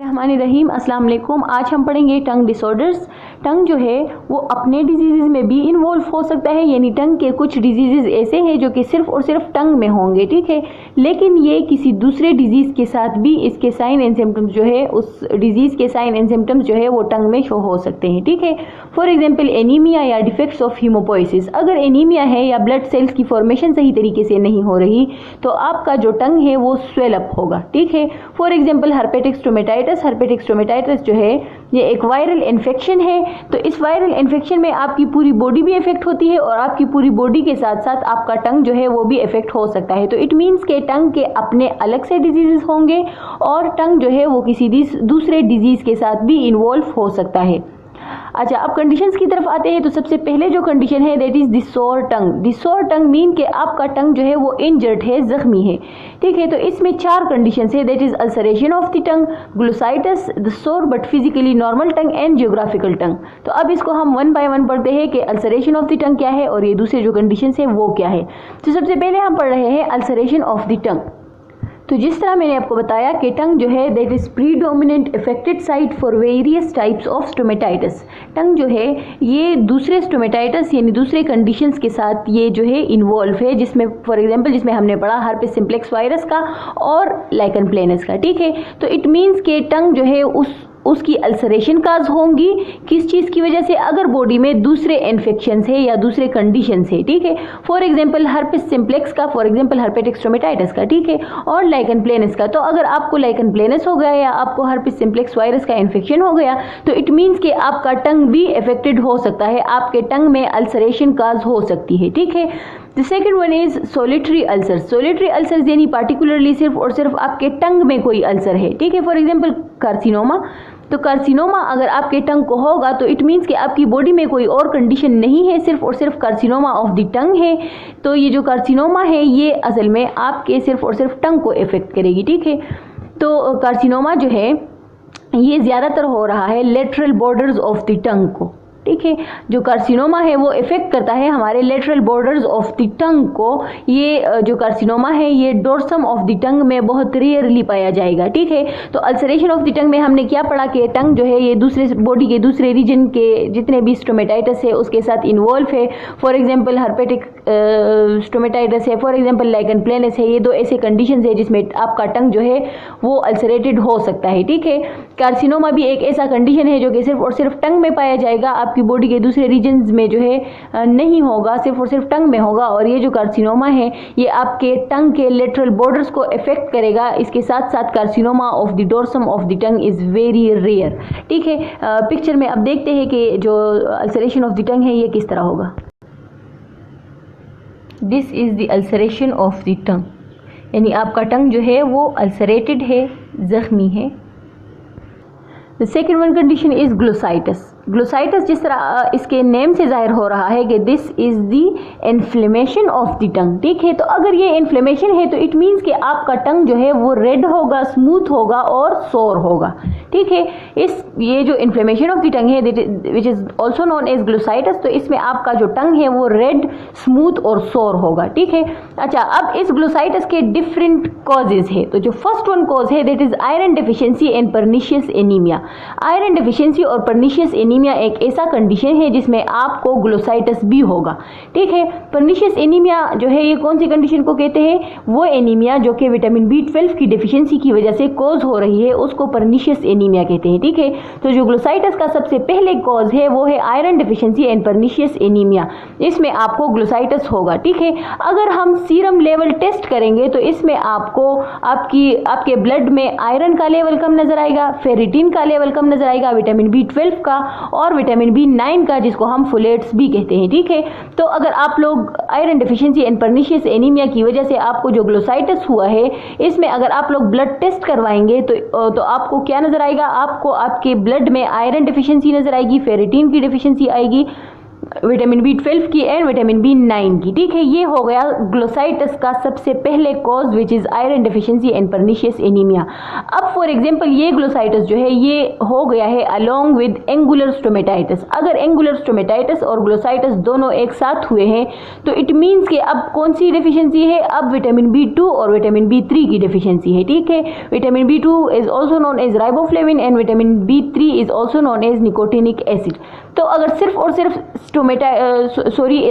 बिस्मिल्लाहिर्रहमानिर्रहीम। अस्सलाम वालेकुम। आज हम पढ़ेंगे टंग डिसऑर्डर्स। टंग जो है वो अपने डिजीज़ में भी इन्वॉल्व हो सकता है, यानी टंग के कुछ डिजीज़ ऐसे हैं जो कि सिर्फ और सिर्फ टंग में होंगे, ठीक है, लेकिन ये किसी दूसरे डिजीज़ के साथ भी इसके साइन एंड सिम्टम्स जो है, उस डिजीज़ के साइन एंड सिम्टम्स जो है वो टंग में शो हो सकते हैं, ठीक है। फॉर एग्जाम्पल एनीमिया या डिफेक्ट्स ऑफ हीमोपोइसिस। अगर एनीमिया है या ब्लड सेल्स की फॉर्मेशन सही तरीके से नहीं हो रही तो आपका जो टंग है वो स्वेल अप होगा, ठीक है। For example herpetic stomatitis. Herpetic stomatitis जो है ये एक वायरल इन्फेक्शन है, तो इस वायरल इन्फेक्शन में आपकी पूरी बॉडी भी इफेक्ट होती है और आपकी पूरी बॉडी के साथ साथ आपका टंग जो है वो भी इफेक्ट हो सकता है। तो इट मीन्स के टंग के अपने अलग से डिजीजेस होंगे और टंग जो है वो किसी दूसरे डिजीज के साथ भी इन्वॉल्व हो सकता है। अच्छा, अब कंडीशंस की तरफ आते हैं। तो सबसे पहले जो कंडीशन है दैट इज द सोर टंग। द सोर टंग मीन के आपका टंग जो है वो इंजर्ड है, जख्मी है, ठीक है। तो इसमें 4 कंडीशंस है, that is ulceration of the tongue, glossitis, the sore but physically normal tongue and geographical tongue. तो अब इसको हम 1 बाय 1 पढ़ते हैं कि अल्सरेशन ऑफ द टंग क्या है और ये दूसरे जो कंडीशंस है वो क्या है। तो सबसे पहले हम पढ़ रहे हैं अल्सरेशन ऑफ द टंग। तो जिस तरह मैंने आपको बताया कि टंग जो है that is predominant affected site for various types of stomatitis. Tongue जो है ये दूसरे स्टोमेटाइटिस यानी दूसरे कंडीशंस के साथ ये जो है इन्वॉल्व है, जिसमें फॉर एग्जांपल जिसमें हमने पढ़ा हर्पेस सिम्प्लेक्स वायरस का और लाइकन प्लेनस का, ठीक है। तो इट मीन्स के टंग जो है उसकी अल्सरेशन काज होंगी किस चीज़ की वजह से, अगर बॉडी में दूसरे इन्फेक्शंस है या दूसरे कंडीशंस है, ठीक है। फॉर एग्जांपल हर्पेस सिम्प्लेक्स का, फॉर एग्जांपल हर्पेटिक स्टोमेटाइटिस का, ठीक है, और लाइकन प्लेनस का। तो अगर आपको लाइकन प्लेनस हो गया या आपको हर्पेस सिम्प्लेक्स वायरस का इन्फेक्शन हो गया तो इट मीन्स कि आपका टंग भी अफेक्टेड हो सकता है, आपके टंग में अल्सरेशन काज हो सकती है, ठीक है। The second one is solitary ulcers. Solitary ulcers यानी पार्टिकुलरली सिर्फ और सिर्फ आपके टंग में कोई अल्सर है, ठीक है। For example carcinoma. तो कार्सिनोमा अगर आपके टंग को होगा तो इट मीन्स कि आपकी बॉडी में कोई और कंडीशन नहीं है, सिर्फ और सिर्फ कार्सिनोमा ऑफ द टंग है। तो ये जो कार्सिनोमा है ये असल में आपके सिर्फ और सिर्फ टंग को इफेक्ट करेगी, ठीक है। तो कार्सिनोमा जो है ये ज़्यादातर हो रहा है लेटरल बॉर्डर्स ऑफ द टंग को, ठीक है। जो कार्सिनोमा है वो इफेक्ट करता है हमारे लेटरल बॉर्डर्स ऑफ द टंग को। ये जो कार्सिनोमा है ये डोर्सम ऑफ द टंग में बहुत रेयरली पाया जाएगा, ठीक है। तो अल्सरेशन ऑफ द टंग में हमने क्या पढ़ा कि टंग जो है ये दूसरे बॉडी के दूसरे रीजन के जितने भी स्टोमेटाइटिस है उसके साथ इन्वॉल्व है। फॉर एग्जांपल हर्पेटिक स्टोमेटाइटिस है, फॉर एग्जांपल लाइकन प्लेनस है, ये 2 ऐसे कंडीशंस है जिसमें आपका टंग जो है वो अल्सरेटेड हो सकता है, ठीक है। कार्सिनोमा भी एक ऐसा कंडीशन है जो कि सिर्फ और सिर्फ टंग में पाया जाएगा, आपकी बॉडी के दूसरे रीजन्स में जो है नहीं होगा, सिर्फ और सिर्फ टंग में होगा। और ये जो कार्सिनोमा है ये आपके टंग के लेटरल बॉर्डर्स को इफेक्ट करेगा। इसके साथ साथ carcinoma of the dorsum of the tongue is very rare, ठीक है। पिक्चर में अब देखते हैं कि जो अल्सरेशन ऑफ द टंग है ये किस तरह होगा। This is the ulceration of the टंग, यानी आपका टंग जो है वो अल्सरेटेड है, जख्मी है। The second one condition is glossitis. Glossitis जिस तरह इसके नेम से जाहिर हो रहा है कि this is the inflammation of the टंग, ठीक है। तो अगर ये इन्फ्लेमेशन है तो इट मीन्स कि आपका टंग जो है वो रेड होगा, स्मूथ होगा और सोर होगा, ठीक है। ये जो इन्फ्लेमेशन ऑफ द टंग है which is also known as glossitis, तो इसमें आपका जो टंग है वो रेड, स्मूथ और सोर होगा, ठीक है। अच्छा, अब इस ग्लोसाइटिस के डिफरेंट कॉजेज है। तो जो फर्स्ट वन कॉज है that is iron deficiency and pernicious anaemia. Iron deficiency और पर्निशियस एनीमिया एक ऐसा कंडीशन है जिसमें आपको ग्लोसाइटिस भी होगा, ठीक है। पर्निशियस एनीमिया जो है ये कौन सी कंडीशन को कहते हैं, वो एनीमिया जो कि विटामिन B12 की डेफिशिएंसी की वजह से कॉज हो रही है उसको पर्निशियस एनीमिया कहते हैं, ठीक है। तो जो ग्लोसाइटिस का सबसे पहले कॉज है वो है iron deficiency and pernicious anaemia, इसमें आपको ग्लोसाइटिस होगा, ठीक है। अगर हम सीरम लेवल टेस्ट करेंगे तो इसमें आपको आपके ब्लड में आयरन का लेवल कम नजर आएगा, फेरिटिन का लेवल कम नजर आएगा, विटामिन B12 का और विटामिन B9 का जिसको हम फोलेट्स भी कहते हैं, ठीक है। तो अगर आप लोग iron deficiency and pernicious anaemia की वजह से आपको जो ग्लोसाइटिस हुआ है इसमें अगर आप लोग ब्लड टेस्ट करवाएंगे तो आपको क्या नजर आएगा, आपको आपके ब्लड में आयरन डेफिशिएंसी नजर आएगी, फेरिटिन की डेफिशिएंसी आएगी, विटामिन B12 की एंड विटामिन B9 की। ठीक है, ये हो गया ग्लोसाइटिस का सबसे पहले cause which is iron deficiency and pernicious anaemia. अब फॉर एग्जांपल ये ग्लोसाइटिस जो है ये हो गया है अलोंग विद एंगुलर स्टोमेटाइटिस। अगर एंगुलर स्टोमेटाइटिस और ग्लोसाइटिस दोनों एक साथ हुए हैं तो इट मीन्स कि अब कौन सी डेफिशिएंसी है, अब विटामिन B2 और विटामिन B3 की डेफिशिएंसी है। ठीक है, vitamin B2 is also known as riboflavin and vitamin B3 is also known as nicotinic acid. तो अगर सिर्फ और सिर्फ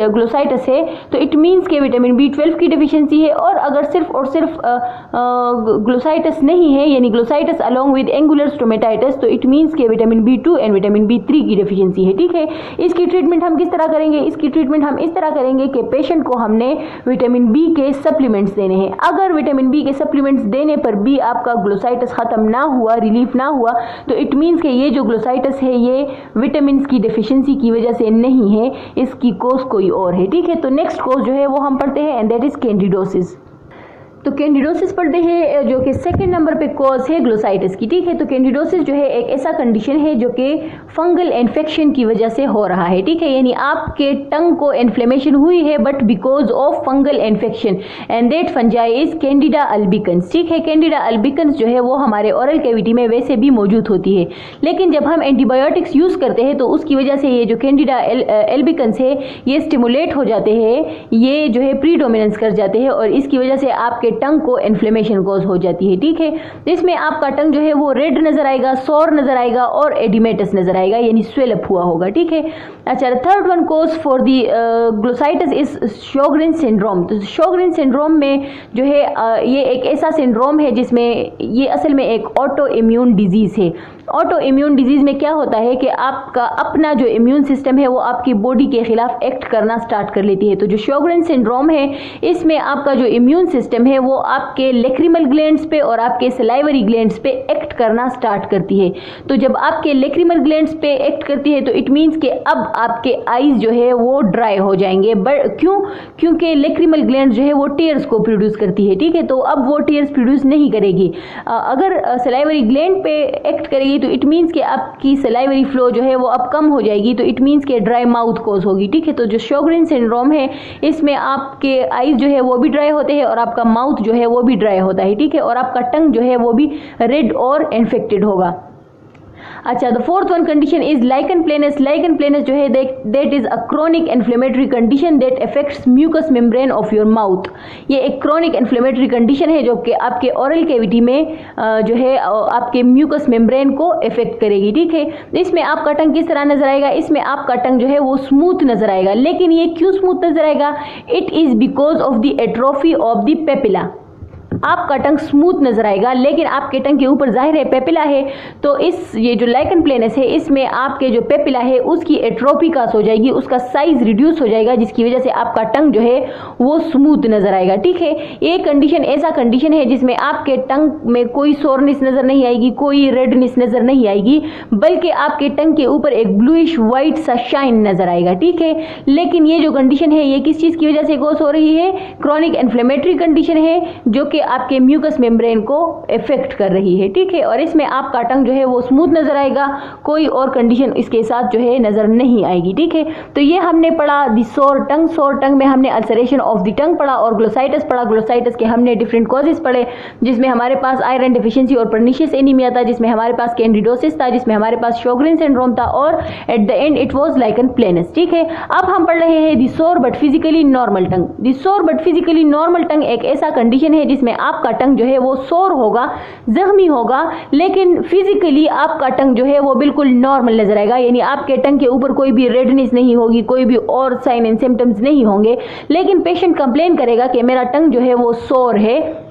ग्लोसाइटिस है तो इट मीन्स के विटामिन B12 की डेफिशिएंसी है, और अगर सिर्फ और सिर्फ ग्लोसाइटिस नहीं है यानी glossitis along with angular stomatitis तो इट मीन्स के vitamin B2 and vitamin B3 की डेफिशिएंसी है। ठीक है, इसकी ट्रीटमेंट हम किस तरह करेंगे, इसकी ट्रीटमेंट हम इस तरह करेंगे कि पेशेंट को हमने विटामिन B के सप्लीमेंट्स देने हैं। अगर विटामिन B के सप्लीमेंट्स देने पर भी आपका ग्लोसाइटिस खत्म ना हुआ, रिलीफ ना हुआ, तो इट मीन्स के ये जो ग्लोसाइटिस है ये विटामिन की डेफिशिएंसी की वजह से नहीं है, इसकी कोज कोई और है। ठीक है, तो नेक्स्ट कोज जो है वो हम पढ़ते हैं एंड दैट इज कैंडिडोसिस। तो कैंडिडोसिस पढ़ते हैं जो कि सेकंड नंबर पे कॉज है ग्लोसाइटिस की। ठीक है, तो कैंडिडोसिस जो है एक ऐसा कंडीशन है जो कि फंगल इन्फेक्शन की वजह से हो रहा है। ठीक है, यानी आपके टंग को इन्फ्लेमेशन हुई है but because of fungal infection and that fungi is Candida albicans. ठीक है, कैंडिडा अल्बिकन्स जो है वो हमारे ओरल कैविटी में वैसे भी मौजूद होती है, लेकिन जब हम एंटीबायोटिक्स यूज करते हैं तो उसकी वजह से ये जो कैंडिडा अल्बिकन्स है ये स्टिमुलेट हो जाते हैं, ये जो है प्रीडोमिनेंस कर जाते हैं और इसकी वजह से आपके टंग को इन्फ्लेमेशन कॉज हो जाती है। ठीक है, इसमें आपका टंग जो है वो रेड नजर आएगा, सोर नजर आएगा और एडिमेटस नजर आएगा यानी स्वेल अप हुआ होगा। ठीक है, अच्छा, third one cause for the glossitis is Sjogren syndrome. तो शोग्रेन सिंड्रोम में जो है ये एक ऐसा सिंड्रोम है जिसमें ये असल में एक ऑटो इम्यून डिजीज है। ऑटो इम्यून डिजीज में क्या होता है कि आपका अपना जो इम्यून सिस्टम है वो आपकी बॉडी के खिलाफ एक्ट करना स्टार्ट कर लेती है। तो जो शोग्रेन सिंड्रोम है इसमें आपका जो इम्यून सिस्टम है वो आपके लेक्रिमल ग्लैंड्स पे और आपके सलाइवरी ग्लैंड्स पे एक्ट करना स्टार्ट करती है। तो जब आपके लेक्रिमल ग्लैंड्स पे एक्ट करती है तो इट मीन्स कि अब आपके आईज जो है वो ड्राई हो जाएंगे। क्यों? क्योंकि लेक्रिमल ग्लैंड जो है वो टीयर्स को प्रोड्यूस करती है। ठीक है, तो अब वो टीयर्स प्रोड्यूस नहीं करेगी। अगर सलाइवरी ग्लैंड पे एक्ट करेगी तो इट मीन्स कि आपकी सलाइवरी फ्लो जो है वो अब कम हो जाएगी, तो इट मीन्स कि ड्राई माउथ कॉज होगी। ठीक है, तो जो शोग्रेन सिंड्रोम है इसमें आपके आईज जो है वो भी ड्राई होते हैं और आपका माउथ जो है वो भी ड्राई होता है। ठीक है, और आपका टंग जो है वो भी रेड और इन्फेक्टेड होगा। अच्छा, the fourth one condition is lichen planus. Lichen planus जो है that is a chronic inflammatory condition that affects mucous membrane of your mouth. ये एक क्रोनिक इन्फ्लेमेटरी कंडीशन है जो कि आपके ओरल कैविटी में जो है आपके म्यूकस मेम्ब्रेन को इफेक्ट करेगी। ठीक है, इसमें आपका टंग किस तरह नजर आएगा, इसमें आपका टंग जो है वो स्मूथ नजर आएगा। लेकिन ये क्यों स्मूथ नजर आएगा? It is because of the atrophy of the papilla. आपका टंग स्मूथ नजर आएगा लेकिन आपके टंग के ऊपर जाहिर है पेपिला है, तो ये जो लाइकन प्लेनस है इसमें आपके जो पेपिला है उसकी एट्रोफी कास हो जाएगी, उसका साइज रिड्यूस हो जाएगा जिसकी वजह से आपका टंग जो है वो स्मूथ नजर आएगा। ठीक है, ये कंडीशन ऐसा कंडीशन है जिसमें आपके टंग में कोई सोरनेस नजर नहीं आएगी, कोई रेडनेस नजर नहीं आएगी, बल्कि आपके टंग के ऊपर एक ब्लूइश व्हाइट सा शाइन नजर आएगा। ठीक है, लेकिन ये जो कंडीशन है ये किस चीज की वजह से कॉज हो रही है? क्रोनिक इन्फ्लेमेटरी कंडीशन है जो कि आपके म्यूकस मेम्ब्रेन को इफेक्ट कर रही है। ठीक है, और इसमें आपका टंग जो है वो स्मूथ नजर आएगा, कोई और कंडीशन इसके साथ जो है नजर नहीं आएगी। ठीक है, तो ये हमने पढ़ा दी सोर टंग। सोर टंग में हमने अल्सरेशन ऑफ द टंग पढ़ा और ग्लोसाइटिस पढ़ा। ग्लोसाइटिस के हमने डिफरेंट कॉजेस पढ़े जिसमें हमारे पास आयरन डेफिशिएंसी और पर्निशियस एनीमिया था, जिसमें हमारे पास कैंडिडोसिस था, जिसमें हमारे पास शोग्रेन सिंड्रोम था और at the end it was lichen planus. ठीक है, अब हम पढ़ रहे हैं the sore but physically normal tongue. The sore but physically normal टंग एक ऐसा कंडीशन है जिसमें आपका टंग जो है वो सोर होगा, जख्मी होगा, लेकिन फिजिकली आपका टंग जो है वो बिल्कुल नॉर्मल नजर आएगा, यानी आपके टंग के ऊपर कोई भी रेडनेस नहीं होगी, कोई भी और साइन एंड सिम्टम्स नहीं होंगे, लेकिन पेशेंट कंप्लेन करेगा कि मेरा टंग जो है वो सोर है।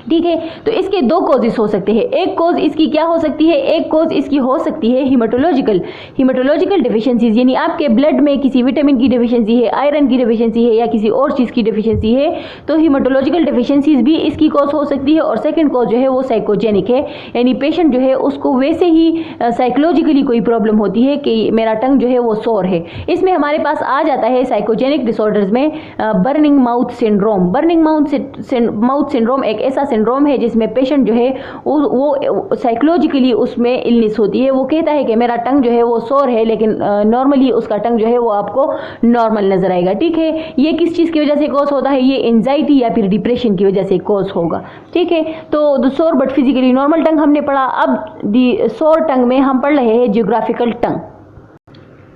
ठीक है, तो इसके दो कॉजेस हो सकते हैं। एक कॉज इसकी क्या हो सकती है? एक कॉज इसकी हो सकती है हीमाटोलॉजिकल डेफिशिएंसीज, यानी आपके ब्लड में किसी विटामिन की डेफिशिएंसी है, आयरन की डेफिशिएंसी है या किसी और चीज की डेफिशिएंसी है, तो हीमाटोलॉजिकल डेफिशिएंसीज भी इसकी कॉज हो सकती है। और सेकंड कॉज जो है वो साइकोजेनिक है, यानी पेशेंट जो है उसको वैसे ही साइकोलॉजिकली कोई प्रॉब्लम होती है कि मेरा टंग जो है वो सोर है। इसमें हमारे पास आ जाता है साइकोजेनिक डिसऑर्डर्स में burning mouth syndrome. Burning mouth syndrome एक ऐसा सिंड्रोम है जिसमें पेशेंट जो है वो साइकोलॉजिकली उसमें इलनेस होती है। वो कहता है कि मेरा टंग जो है वो सोर है, लेकिन नॉर्मली उसका टंग जो है वो आपको नॉर्मल नजर आएगा। ठीक है, ये किस चीज़ की वजह से कॉज होता है? ये एंजाइटी या फिर डिप्रेशन की वजह से कॉज होगा। ठीक है, तो the sore but physically normal टंग हमने पढ़ा। अब द सोर टंग में हम पढ़ रहे हैं जियोग्राफिकल टंग।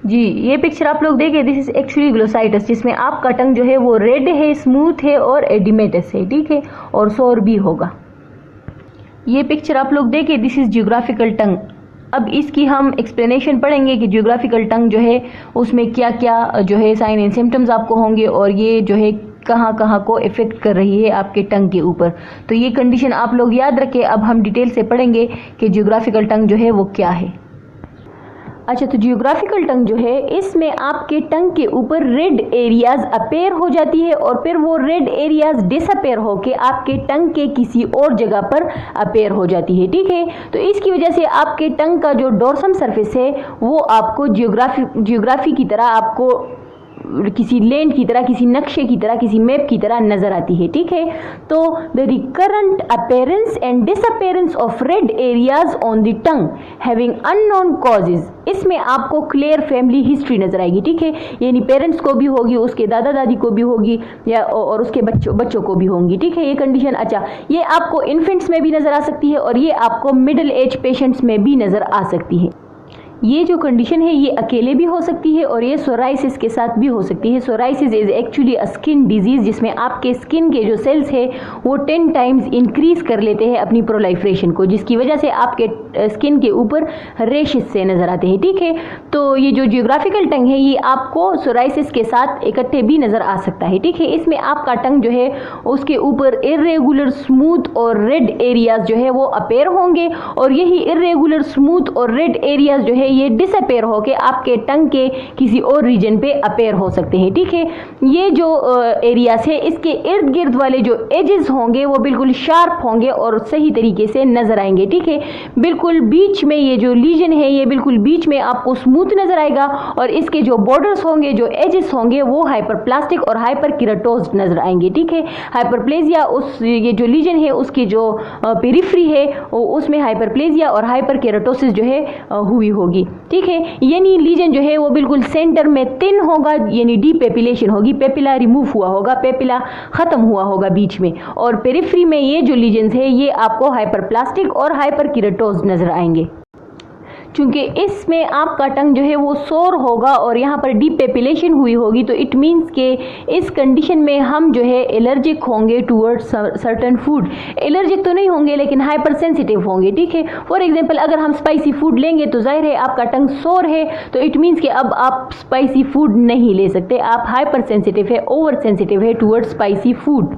जी, ये पिक्चर आप लोग देखिए, दिस इज एक्चुअली ग्लोसाइटस, जिसमें आपका टंग जो है वो रेड है, स्मूथ है और एडिमेटस है। ठीक है, और सोर भी होगा। ये पिक्चर आप लोग देखिए, दिस इज जियोग्राफिकल टंग। अब इसकी हम एक्सप्लेनेशन पढ़ेंगे कि जियोग्राफिकल टंग जो है उसमें क्या क्या जो है साइन एंड सिम्टम्स आपको होंगे और ये जो है कहाँ कहाँ को इफेक्ट कर रही है आपके टंग के ऊपर। तो ये कंडीशन आप लोग याद रखें। अब हम डिटेल से पढ़ेंगे कि जियोग्राफिकल टंग जो है वो क्या है। अच्छा, तो जियोग्राफिकल टंग जो है इसमें आपके टंग के ऊपर रेड एरियाज अपेयर हो जाती है और फिर वो रेड एरियाज डिसअपेयर होके आपके टंग के किसी और जगह पर अपेयर हो जाती है। ठीक है, तो इसकी वजह से आपके टंग का जो डोर्सम सरफेस है वो आपको जियोग्राफी की तरह, आपको किसी लैंड की तरह, किसी नक्शे की तरह, किसी मैप की तरह नजर आती है। ठीक है, तो the recurrent appearance and disappearance of red areas on the tongue having unknown causes, इसमें आपको क्लियर फैमिली हिस्ट्री नजर आएगी। ठीक है, यानी पेरेंट्स को भी होगी, उसके दादा दादी को भी होगी, या और उसके बच्चों को भी होंगी। ठीक है, ये कंडीशन। अच्छा, ये आपको इन्फेंट्स में भी नजर आ सकती है और ये आपको मिडिल एज पेशेंट्स में भी नजर आ सकती है। ये जो कंडीशन है ये अकेले भी हो सकती है और ये सोराइसिस के साथ भी हो सकती है। Psoriasis is actually a skin disease जिसमें आपके स्किन के जो सेल्स है वो 10 टाइम्स इंक्रीज कर लेते हैं अपनी प्रोलाइफ्रेशन को, जिसकी वजह से आपके स्किन के ऊपर रेशेस से नजर आते हैं। ठीक है, तो ये जो जियोग्राफिकल टंग है ये आपको सोराइसिस के साथ इकट्ठे भी नजर आ सकता है। ठीक है, इसमें आपका टंग जो है उसके ऊपर इरेगुलर स्मूथ और रेड एरियाज जो है वो अपेयर होंगे और यही इरेगुलर स्मूथ और रेड एरियाज जो है ये डिसअपेयर होके आपके टंग के किसी और रीजन पे अपेयर हो सकते हैं। ठीक है, ये जो एरियाज है इसके इर्द गिर्द वाले जो एजेस होंगे वो बिल्कुल शार्प होंगे और सही तरीके से नजर आएंगे। ठीक है, बिल्कुल बीच में ये जो लीजन है ये बिल्कुल बीच में आपको स्मूथ नजर आएगा और इसके जो बॉर्डर्स होंगे, जो एजेस होंगे वो हाइपरप्लास्टिक और हाइपरकीराटोज नजर आएंगे। ठीक है, हाइपरप्लेजिया उस ये जो लीजन है उसकी जो पेरिफ्री है उसमें हाइपरप्लेजिया और हाइपरकेराटोसिस जो है हुई होगी। ठीक है, यानी लीजन जो है वो बिल्कुल सेंटर में थिन होगा, यानी डीपेपिलेशन होगी, पेपिला रिमूव हुआ होगा, पेपिला खत्म हुआ होगा बीच में, और पेरिफ्री में ये जो लीजन्स है ये आपको हाइपरप्लास्टिक और हाइपरकीराटोज नजर आएंगे। चूंकि इसमें आपका टंग जो है वो सोर होगा और यहाँ पर डीपेपिलेशन हुई होगी, तो इट मीन्स के इस कंडीशन में हम जो है एलर्जिक होंगे टूवर्ड्स सर्टेन फूड। एलर्जिक तो नहीं होंगे लेकिन हाइपर सेंसिटिव होंगे। ठीक है, फॉर एग्जांपल अगर हम स्पाइसी फूड लेंगे तो जाहिर है आपका टंग सोर है, तो इट मीन्स कि अब आप स्पाइसी फूड नहीं ले सकते, आप हाइपर सेंसिटिव है, ओवर सेंसिटिव है टूवर्ड्स स्पाइसी फूड।